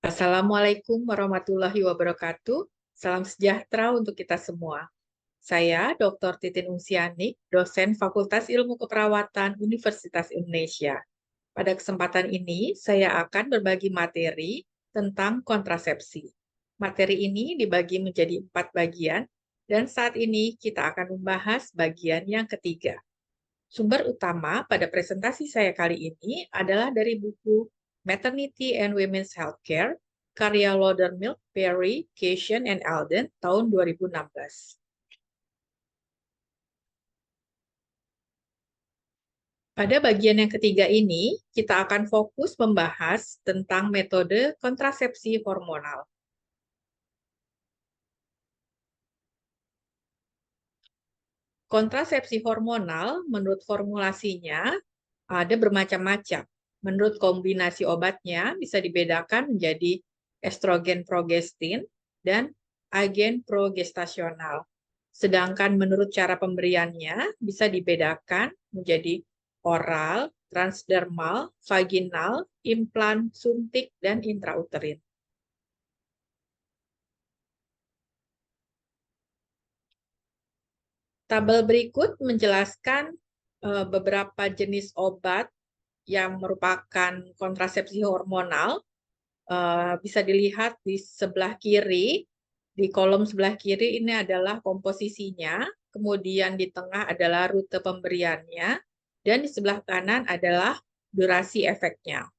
Assalamualaikum warahmatullahi wabarakatuh. Salam sejahtera untuk kita semua. Saya Dr. Titin Ungsianik, dosen Fakultas Ilmu Keperawatan Universitas Indonesia. Pada kesempatan ini, saya akan berbagi materi tentang kontrasepsi. Materi ini dibagi menjadi 4 bagian, dan saat ini kita akan membahas bagian yang ketiga. Sumber utama pada presentasi saya kali ini adalah dari buku Maternity and Women's Healthcare, karya Loudermilk, Perry, Cation, and Alden, tahun 2016. Pada bagian yang ketiga ini, kita akan fokus membahas tentang metode kontrasepsi hormonal. Kontrasepsi hormonal, menurut formulasinya, ada bermacam-macam. Menurut kombinasi obatnya, bisa dibedakan menjadi estrogen progestin dan agen progestasional. Sedangkan menurut cara pemberiannya, bisa dibedakan menjadi oral, transdermal, vaginal, implan, suntik, dan intrauterin. Tabel berikut menjelaskan beberapa jenis obat yang merupakan kontrasepsi hormonal. Bisa dilihat di sebelah kiri, di kolom sebelah kiri ini adalah komposisinya, kemudian di tengah adalah rute pemberiannya, dan di sebelah kanan adalah durasi efeknya.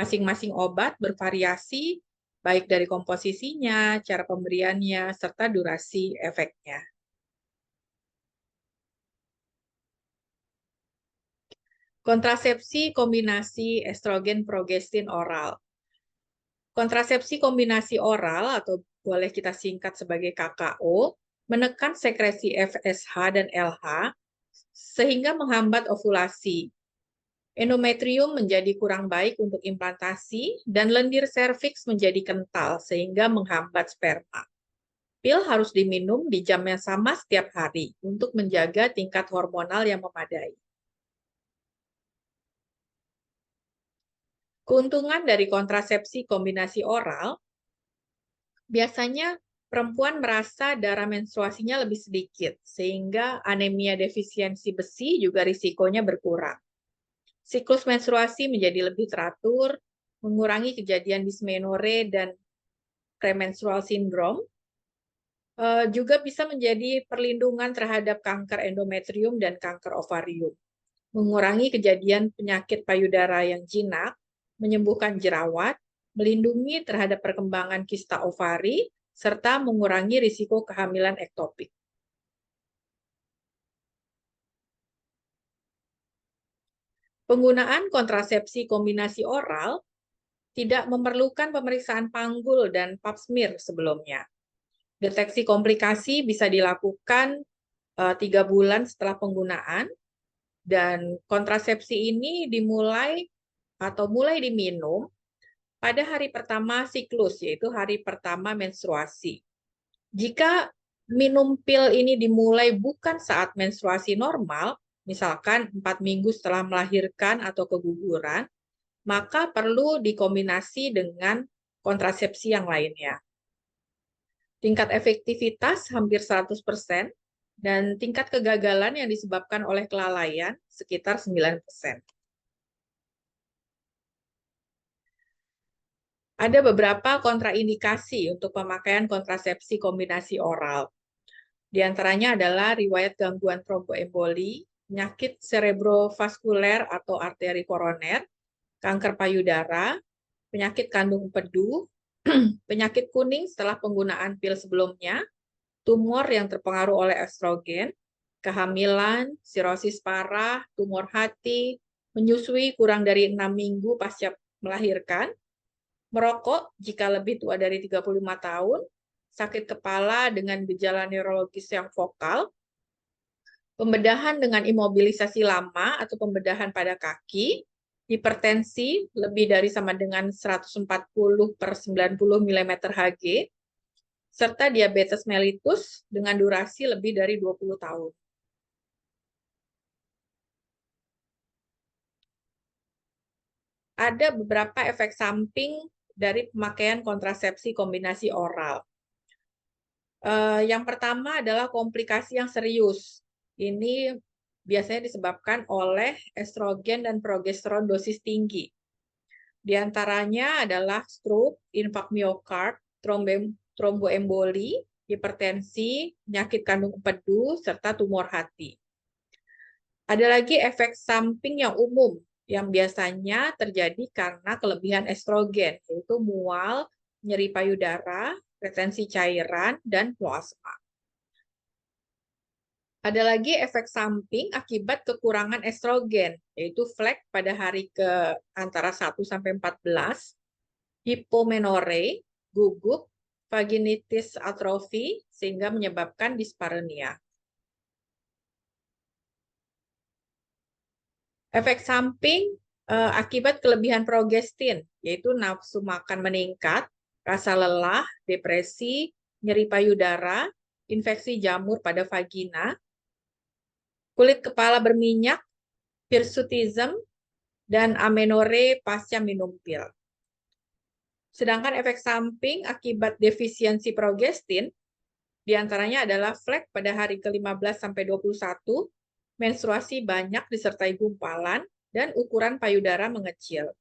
Masing-masing obat bervariasi baik dari komposisinya, cara pemberiannya, serta durasi efeknya. Kontrasepsi kombinasi estrogen progestin oral. Kontrasepsi kombinasi oral atau boleh kita singkat sebagai KKO menekan sekresi FSH dan LH sehingga menghambat ovulasi. Endometrium menjadi kurang baik untuk implantasi dan lendir serviks menjadi kental sehingga menghambat sperma. Pil harus diminum di jam yang sama setiap hari untuk menjaga tingkat hormonal yang memadai. Keuntungan dari kontrasepsi kombinasi oral, biasanya perempuan merasa darah menstruasinya lebih sedikit, sehingga anemia defisiensi besi juga risikonya berkurang. Siklus menstruasi menjadi lebih teratur, mengurangi kejadian dysmenorrhea dan premenstrual syndrome, juga bisa menjadi perlindungan terhadap kanker endometrium dan kanker ovarium, mengurangi kejadian penyakit payudara yang jinak, menyembuhkan jerawat, melindungi terhadap perkembangan kista ovari, serta mengurangi risiko kehamilan ektopik. Penggunaan kontrasepsi kombinasi oral tidak memerlukan pemeriksaan panggul dan pap smear sebelumnya. Deteksi komplikasi bisa dilakukan 3 bulan setelah penggunaan, dan kontrasepsi ini mulai diminum pada hari pertama siklus, yaitu hari pertama menstruasi. Jika minum pil ini dimulai bukan saat menstruasi normal, misalkan 4 minggu setelah melahirkan atau keguguran, maka perlu dikombinasi dengan kontrasepsi yang lainnya. Tingkat efektivitas hampir 100%, dan tingkat kegagalan yang disebabkan oleh kelalaian sekitar 9%. Ada beberapa kontraindikasi untuk pemakaian kontrasepsi kombinasi oral. Di antaranya adalah riwayat gangguan tromboemboli, penyakit cerebrovaskuler atau arteri koroner, kanker payudara, penyakit kandung empedu, penyakit kuning setelah penggunaan pil sebelumnya, tumor yang terpengaruh oleh estrogen, kehamilan, sirosis parah, tumor hati, menyusui kurang dari 6 minggu pasca melahirkan, merokok jika lebih tua dari 35 tahun, sakit kepala dengan gejala neurologis yang vokal, pembedahan dengan imobilisasi lama atau pembedahan pada kaki, hipertensi lebih dari sama dengan 140/90 mm Hg, serta diabetes mellitus dengan durasi lebih dari 20 tahun. Ada beberapa efek samping dari pemakaian kontrasepsi kombinasi oral. Yang pertama adalah komplikasi yang serius. Ini biasanya disebabkan oleh estrogen dan progesteron dosis tinggi. Di antaranya adalah stroke, infark miokard, tromboemboli, hipertensi, penyakit kandung empedu, serta tumor hati. Ada lagi efek samping yang umum yang biasanya terjadi karena kelebihan estrogen, yaitu mual, nyeri payudara, retensi cairan, dan plasma. Ada lagi efek samping akibat kekurangan estrogen, yaitu flek pada hari ke antara 1 sampai 14, hipomenore, gugup, vaginitis atrofi, sehingga menyebabkan dispareunia. Efek samping akibat kelebihan progestin, yaitu nafsu makan meningkat, rasa lelah, depresi, nyeri payudara, infeksi jamur pada vagina, kulit kepala berminyak, hirsutism, dan amenore pasca minum pil. Sedangkan efek samping akibat defisiensi progestin diantaranya adalah flek pada hari ke-15 sampai 21, menstruasi banyak disertai gumpalan, dan ukuran payudara mengecil.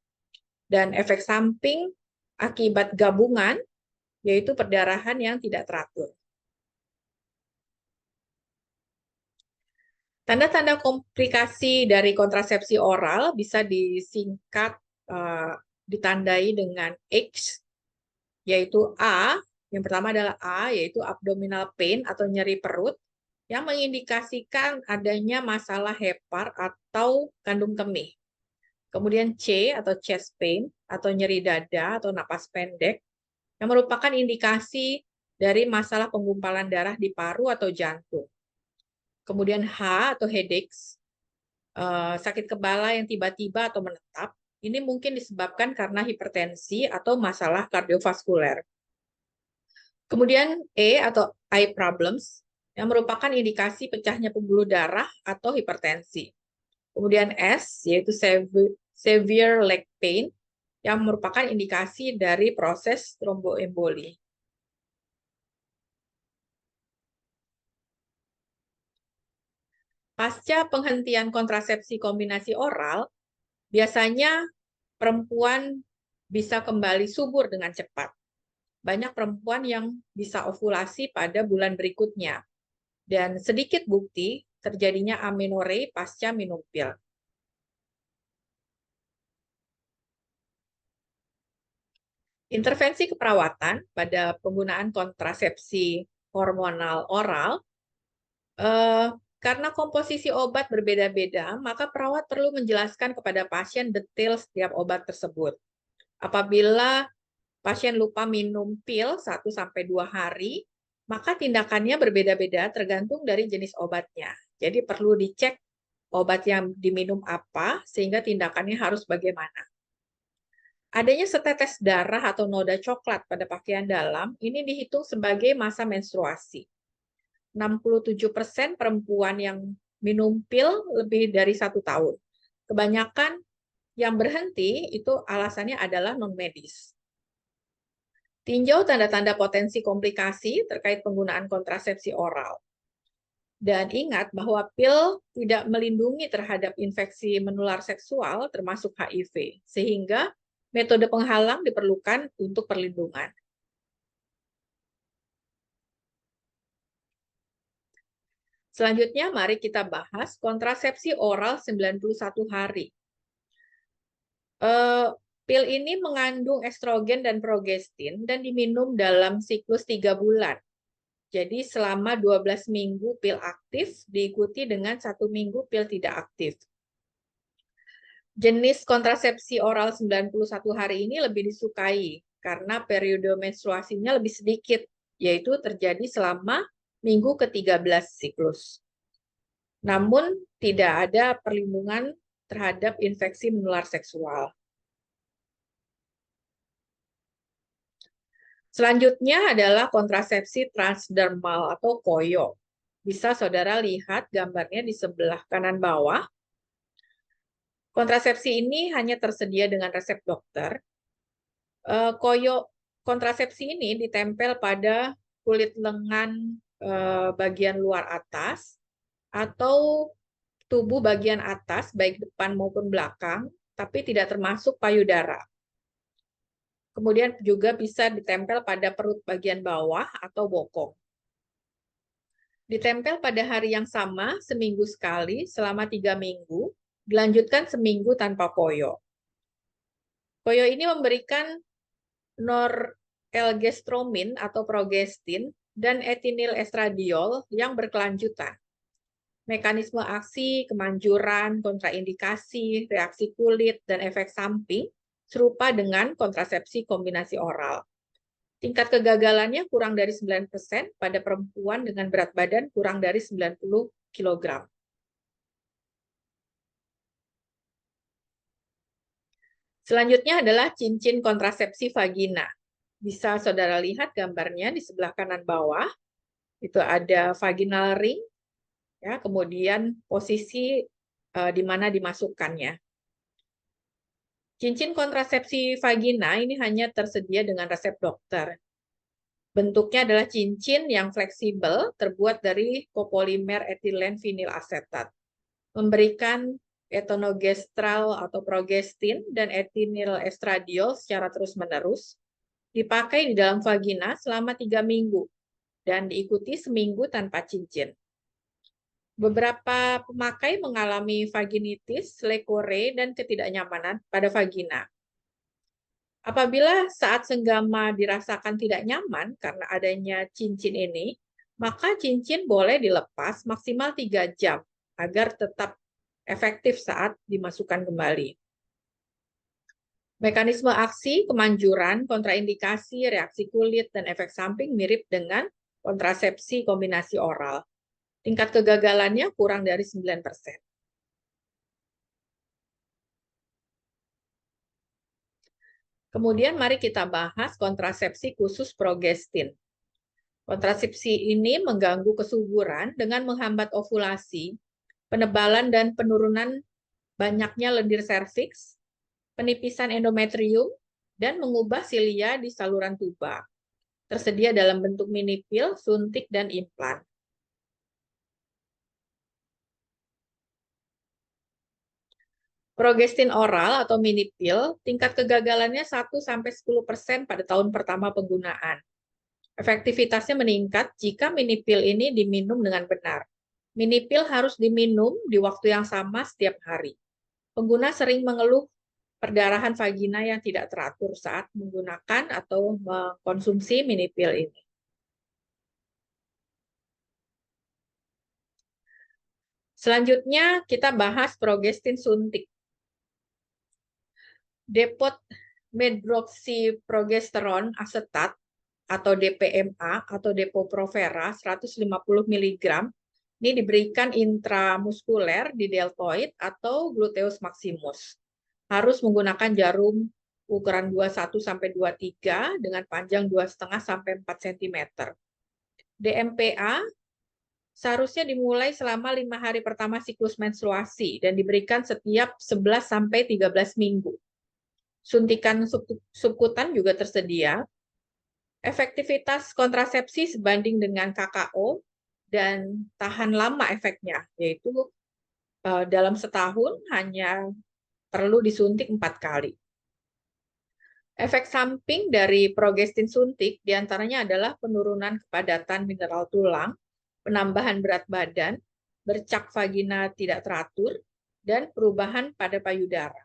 Dan efek samping akibat gabungan, yaitu perdarahan yang tidak teratur. Tanda-tanda komplikasi dari kontrasepsi oral bisa disingkat, ditandai dengan H, yaitu A. Yang pertama adalah A, yaitu abdominal pain atau nyeri perut, yang mengindikasikan adanya masalah hepar atau kandung kemih. Kemudian C atau chest pain atau nyeri dada atau napas pendek, yang merupakan indikasi dari masalah penggumpalan darah di paru atau jantung. Kemudian H atau headaches, sakit kepala yang tiba-tiba atau menetap, ini mungkin disebabkan karena hipertensi atau masalah kardiovaskuler. Kemudian E atau eye problems, yang merupakan indikasi pecahnya pembuluh darah atau hipertensi. Kemudian S, yaitu severe leg pain, yang merupakan indikasi dari proses tromboemboli. Pasca penghentian kontrasepsi kombinasi oral, biasanya perempuan bisa kembali subur dengan cepat. Banyak perempuan yang bisa ovulasi pada bulan berikutnya. Dan sedikit bukti terjadinya amenore pasca minum pil. Intervensi keperawatan pada penggunaan kontrasepsi hormonal oral, karena komposisi obat berbeda-beda, maka perawat perlu menjelaskan kepada pasien detail setiap obat tersebut. Apabila pasien lupa minum pil 1-2 hari, maka tindakannya berbeda-beda tergantung dari jenis obatnya. Jadi perlu dicek obat yang diminum apa, sehingga tindakannya harus bagaimana. Adanya setetes darah atau noda coklat pada pakaian dalam, ini dihitung sebagai masa menstruasi. 67% perempuan yang minum pil lebih dari 1 tahun. Kebanyakan yang berhenti itu alasannya adalah non-medis. Tinjau tanda-tanda potensi komplikasi terkait penggunaan kontrasepsi oral. Dan ingat bahwa pil tidak melindungi terhadap infeksi menular seksual termasuk HIV, sehingga metode penghalang diperlukan untuk perlindungan. Selanjutnya, mari kita bahas kontrasepsi oral 91 hari. Pil ini mengandung estrogen dan progestin dan diminum dalam siklus 3 bulan. Jadi selama 12 minggu pil aktif diikuti dengan 1 minggu pil tidak aktif. Jenis kontrasepsi oral 91 hari ini lebih disukai karena periode menstruasinya lebih sedikit, yaitu terjadi selama minggu ke-13 siklus. Namun, tidak ada perlindungan terhadap infeksi menular seksual. Selanjutnya adalah kontrasepsi transdermal atau koyo. Bisa saudara lihat gambarnya di sebelah kanan bawah. Kontrasepsi ini hanya tersedia dengan resep dokter. Koyo kontrasepsi ini ditempel pada kulit lengan bagian luar atas atau tubuh bagian atas, baik depan maupun belakang, tapi tidak termasuk payudara. Kemudian juga bisa ditempel pada perut bagian bawah atau bokong. Ditempel pada hari yang sama, seminggu sekali, selama 3 minggu, dilanjutkan seminggu tanpa koyo. Koyo ini memberikan norelgestromin atau progestin dan etinil estradiol yang berkelanjutan. Mekanisme aksi, kemanjuran, kontraindikasi, reaksi kulit, dan efek samping serupa dengan kontrasepsi kombinasi oral. Tingkat kegagalannya kurang dari 9% pada perempuan dengan berat badan kurang dari 90 kg. Selanjutnya adalah cincin kontrasepsi vagina. Bisa saudara lihat gambarnya di sebelah kanan bawah. Itu ada vaginal ring, ya, kemudian posisi di mana dimasukkannya. Cincin kontrasepsi vagina ini hanya tersedia dengan resep dokter. Bentuknya adalah cincin yang fleksibel, terbuat dari kopolimer etilen vinil asetat. Memberikan etonogestral atau progestin dan etinil estradiol secara terus-menerus, dipakai di dalam vagina selama 3 minggu, dan diikuti seminggu tanpa cincin. Beberapa pemakai mengalami vaginitis, lekore, dan ketidaknyamanan pada vagina. Apabila saat senggama dirasakan tidak nyaman karena adanya cincin ini, maka cincin boleh dilepas maksimal 3 jam agar tetap efektif saat dimasukkan kembali. Mekanisme aksi, kemanjuran, kontraindikasi, reaksi kulit, dan efek samping mirip dengan kontrasepsi kombinasi oral. Tingkat kegagalannya kurang dari 9%. Kemudian mari kita bahas kontrasepsi khusus progestin. Kontrasepsi ini mengganggu kesuburan dengan menghambat ovulasi, penebalan dan penurunan banyaknya lendir serviks, penipisan endometrium, dan mengubah silia di saluran tuba. Tersedia dalam bentuk mini pil, suntik, dan implan. Progestin oral atau mini pil, tingkat kegagalannya 1-10% pada tahun pertama penggunaan. Efektivitasnya meningkat jika mini pil ini diminum dengan benar. Mini pil harus diminum di waktu yang sama setiap hari. Pengguna sering mengeluh perdarahan vagina yang tidak teratur saat menggunakan atau mengkonsumsi mini pil ini. Selanjutnya kita bahas progestin suntik. Depot medroksiprogesteron asetat atau DPMA atau Depo-Provera 150 mg ini diberikan intramuskuler di deltoid atau gluteus maximus. Harus menggunakan jarum ukuran 21-23 dengan panjang 2,5-4 cm. DMPA seharusnya dimulai selama 5 hari pertama siklus menstruasi dan diberikan setiap 11-13 minggu. Suntikan subkutan juga tersedia. Efektivitas kontrasepsi sebanding dengan KKO dan tahan lama efeknya, yaitu dalam setahun hanya perlu disuntik 4 kali. Efek samping dari progestin suntik diantaranya adalah penurunan kepadatan mineral tulang, penambahan berat badan, bercak vagina tidak teratur, dan perubahan pada payudara.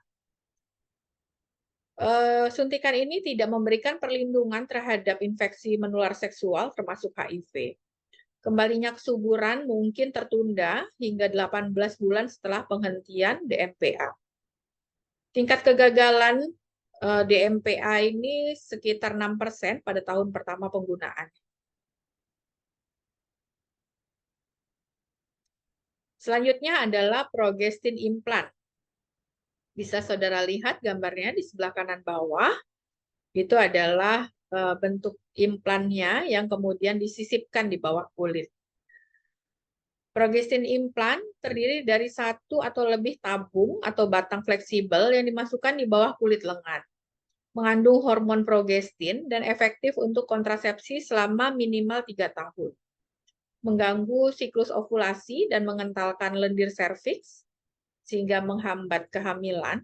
Suntikan ini tidak memberikan perlindungan terhadap infeksi menular seksual termasuk HIV. Kembalinya kesuburan mungkin tertunda hingga 18 bulan setelah penghentian DMPA. Tingkat kegagalan DMPA ini sekitar 6% pada tahun pertama penggunaan. Selanjutnya adalah progestin implan. Bisa saudara lihat gambarnya di sebelah kanan bawah. Itu adalah bentuk implannya yang kemudian disisipkan di bawah kulit. Progestin implan terdiri dari 1 atau lebih tabung atau batang fleksibel yang dimasukkan di bawah kulit lengan. mengandung hormon progestin dan efektif untuk kontrasepsi selama minimal 3 tahun. Mengganggu siklus ovulasi dan mengentalkan lendir serviks, sehingga menghambat kehamilan.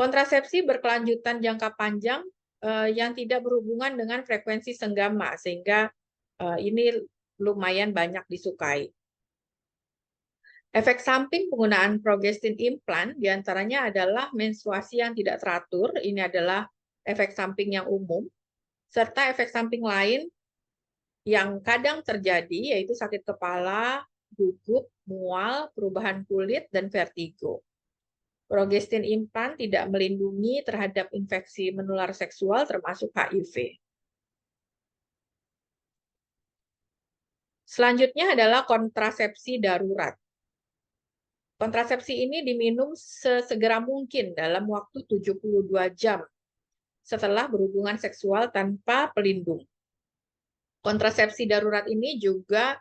Kontrasepsi berkelanjutan jangka panjang yang tidak berhubungan dengan frekuensi senggama, sehingga ini lumayan banyak disukai. Efek samping penggunaan progestin implan diantaranya adalah menstruasi yang tidak teratur, ini adalah efek samping yang umum, serta efek samping lain yang kadang terjadi, yaitu sakit kepala, gugup, mual, perubahan kulit, dan vertigo. Progestin implan tidak melindungi terhadap infeksi menular seksual termasuk HIV. Selanjutnya adalah kontrasepsi darurat. Kontrasepsi ini diminum sesegera mungkin dalam waktu 72 jam setelah berhubungan seksual tanpa pelindung. Kontrasepsi darurat ini juga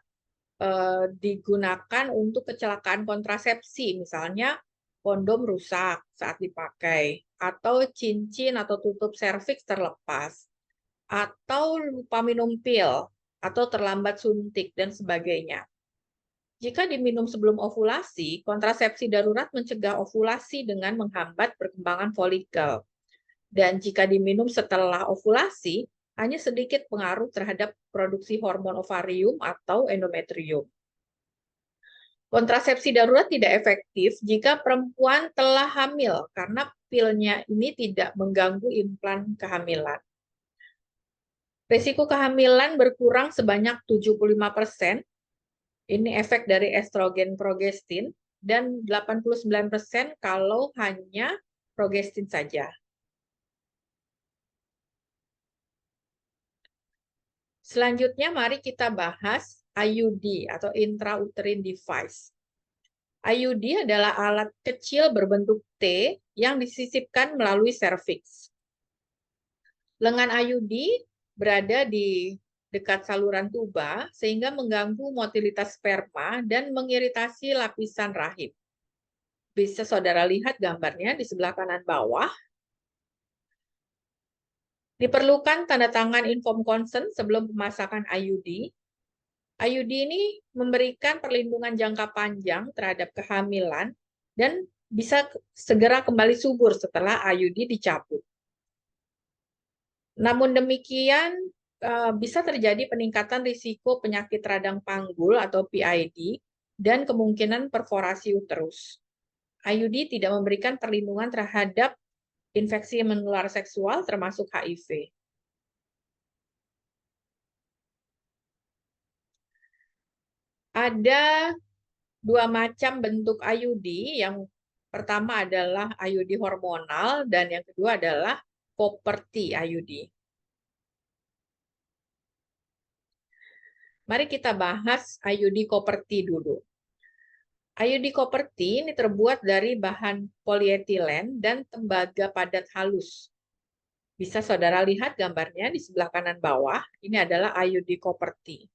digunakan untuk kecelakaan kontrasepsi, misalnya kondom rusak saat dipakai, atau cincin atau tutup serviks terlepas, atau lupa minum pil, atau terlambat suntik, dan sebagainya. Jika diminum sebelum ovulasi, kontrasepsi darurat mencegah ovulasi dengan menghambat perkembangan folikel. Dan jika diminum setelah ovulasi, hanya sedikit pengaruh terhadap produksi hormon ovarium atau endometrium. Kontrasepsi darurat tidak efektif jika perempuan telah hamil karena pilnya ini tidak mengganggu implan kehamilan. Risiko kehamilan berkurang sebanyak 75%. Ini efek dari estrogen progestin, dan 89% kalau hanya progestin saja. Selanjutnya mari kita bahas IUD atau intrauterine device. IUD adalah alat kecil berbentuk T yang disisipkan melalui serviks. Lengan IUD berada di dekat saluran tuba sehingga mengganggu motilitas sperma dan mengiritasi lapisan rahim. Bisa saudara lihat gambarnya di sebelah kanan bawah. Diperlukan tanda tangan informed consent sebelum pemasangan IUD. IUD ini memberikan perlindungan jangka panjang terhadap kehamilan dan bisa segera kembali subur setelah IUD dicabut. Namun demikian, bisa terjadi peningkatan risiko penyakit radang panggul atau PID dan kemungkinan perforasi uterus. IUD tidak memberikan perlindungan terhadap infeksi menular seksual termasuk HIV. Ada dua macam bentuk IUD, yang pertama adalah IUD hormonal dan yang kedua adalah copper T IUD. Mari kita bahas IUD copper T dulu. IUD copper T ini terbuat dari bahan polietilen dan tembaga padat halus. Bisa saudara lihat gambarnya di sebelah kanan bawah, ini adalah IUD copper T.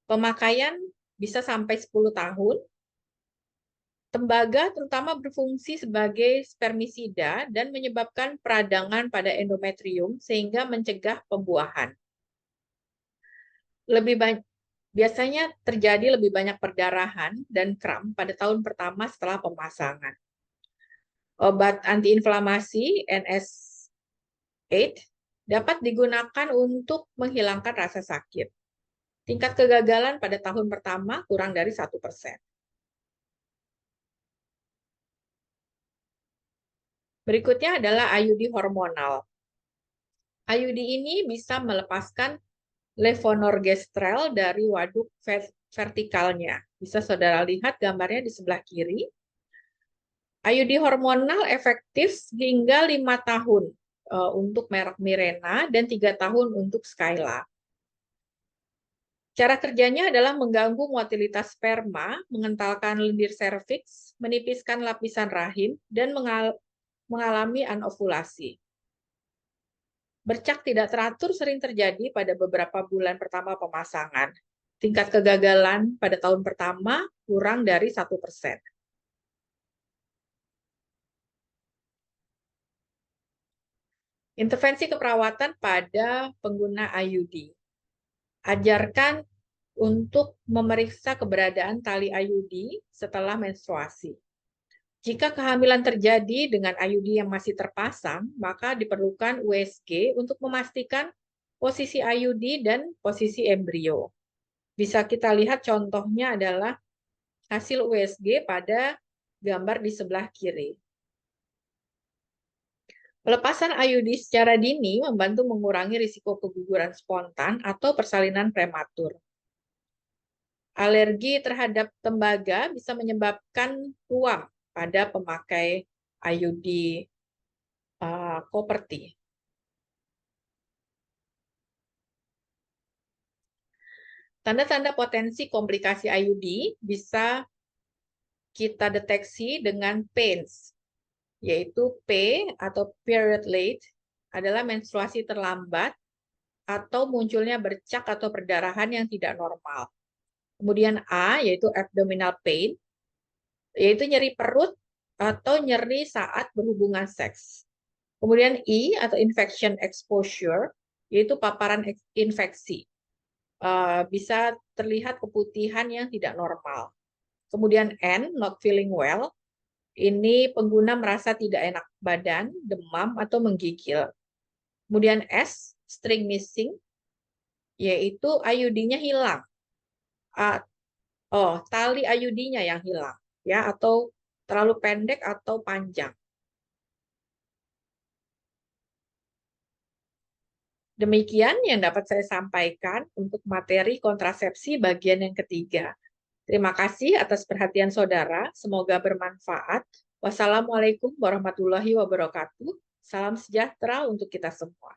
Pemakaian bisa sampai 10 tahun. Tembaga terutama berfungsi sebagai spermisida dan menyebabkan peradangan pada endometrium sehingga mencegah pembuahan. Biasanya terjadi lebih banyak perdarahan dan kram pada tahun pertama setelah pemasangan. Obat antiinflamasi NSAID dapat digunakan untuk menghilangkan rasa sakit. Tingkat kegagalan pada tahun pertama kurang dari 1%. Berikutnya adalah IUD hormonal. IUD ini bisa melepaskan levonorgestrel dari waduk vertikalnya. Bisa saudara lihat gambarnya di sebelah kiri. IUD hormonal efektif hingga 5 tahun untuk merek Mirena dan 3 tahun untuk Skyla. Cara kerjanya adalah mengganggu motilitas sperma, mengentalkan lendir serviks, menipiskan lapisan rahim, dan mengalami anovulasi. Bercak tidak teratur sering terjadi pada beberapa bulan pertama pemasangan. Tingkat kegagalan pada tahun pertama kurang dari 1%. Intervensi keperawatan pada pengguna IUD. Ajarkan untuk memeriksa keberadaan tali IUD setelah menstruasi. Jika kehamilan terjadi dengan IUD yang masih terpasang, maka diperlukan USG untuk memastikan posisi IUD dan posisi embrio. Bisa kita lihat contohnya adalah hasil USG pada gambar di sebelah kiri. Pelepasan IUD secara dini membantu mengurangi risiko keguguran spontan atau persalinan prematur. Alergi terhadap tembaga bisa menyebabkan ruam pada pemakai IUD Koperti. Tanda-tanda potensi komplikasi IUD bisa kita deteksi dengan PANS, yaitu P atau period late adalah menstruasi terlambat atau munculnya bercak atau perdarahan yang tidak normal. Kemudian A, yaitu abdominal pain, yaitu nyeri perut atau nyeri saat berhubungan seks. Kemudian I, atau infection exposure, yaitu paparan infeksi. Bisa terlihat keputihan yang tidak normal. Kemudian N, not feeling well, ini pengguna merasa tidak enak badan, demam, atau menggigil. Kemudian S, string missing, yaitu IUD-nya hilang. Tali IUD-nya yang hilang, ya, atau terlalu pendek atau panjang. Demikian yang dapat saya sampaikan untuk materi kontrasepsi bagian yang ketiga. Terima kasih atas perhatian saudara, semoga bermanfaat. Wassalamualaikum warahmatullahi wabarakatuh. Salam sejahtera untuk kita semua.